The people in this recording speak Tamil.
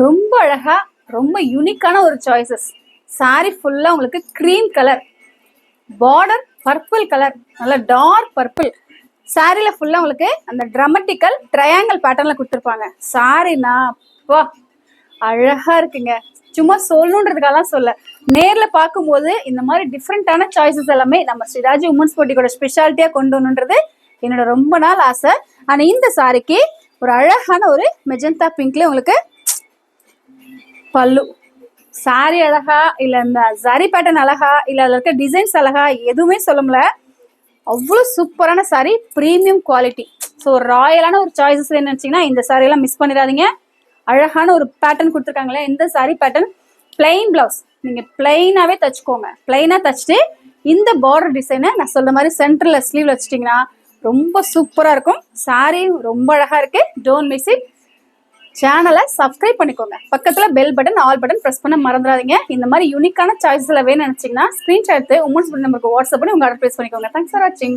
ரொம்ப அழகா ரொம்ப யூனிக்கான ஒரு சாய்ஸஸ். சாரி ஃபுல்லா உங்களுக்கு cream colour, border purple colour, நல்ல டார்க் பர்பிள். சாரில ஃபுல்லா உங்களுக்கு அந்த ட்ராமட்டிக்கல் ட்ரையாங்கிள் பேட்டர்ன்ல கொடுத்துருப்பாங்க. சாரினா வா அழகா இருக்குங்க. சும்மா சொல்லணுன்றதுக்காக சொல்ல, நேர்ல பார்க்கும்போது இந்த மாதிரி டிஃப்ரெண்டான சாய்ஸஸ் எல்லாமே நம்ம ஸ்ரீராஜ் உமன்ஸ் போட்டிக்கோட ஸ்பெஷாலிட்டியா கொண்டு வரணுன்றது என்னோட ரொம்ப நாள் ஆசை. ஆனா இந்த சாரிக்கு ஒரு அழகான ஒரு மெஜந்தா பிங்க்ல உங்களுக்கு பல்லு. சாரி அழகா இல்ல இந்த ஜரி பேட்டர்ன் அழகா இல்ல அதுல இருக்க டிசைன்ஸ் அழகா எதுவுமே சொல்ல முடியல. அவ்வளோ சூப்பரான சாரி, ப்ரீமியம் குவாலிட்டி. ஸோ ராயலான ஒரு சாய்ஸஸ் நினைச்சீங்கன்னா இந்த சாரி எல்லாம் மிஸ் பண்ணிடாதீங்க. அழகான ஒரு பேட்டர்ன் கொடுத்துருக்காங்களே இந்த சாரி பேட்டர்ன். பிளைன் பிளவுஸ் நீங்க பிளைனாவே தச்சுக்கோங்க. பிளைனா தச்சுட்டு இந்த பார்டர் டிசைனை நான் சொல்ற மாதிரி சென்டர்ல ஸ்லீவ் வச்சுட்டீங்கன்னா ரொம்ப சூப்பரா இருக்கும். சாரி ரொம்ப அழகா இருக்கு. Don't miss it. சேனலை சப்ஸ்கிரைப் பண்ணிக்கோங்க. பக்கத்துல bell button all button press பண்ண மறந்துடாதீங்க. இந்த மாதிரி யூனிக்கான சாய்ஸ்ல வேணும்னு நினைச்சீங்கன்னா ஸ்கிரீன்ஷாட் எடுத்து உமன்ஸ் நம்பருக்கு வாட்ஸ்அப் பண்ணி உங்க ஆர்டர் பிளேஸ் பண்ணிக்கோங்க. தேங்க்ஸ் ஃபார் வாட்சிங்.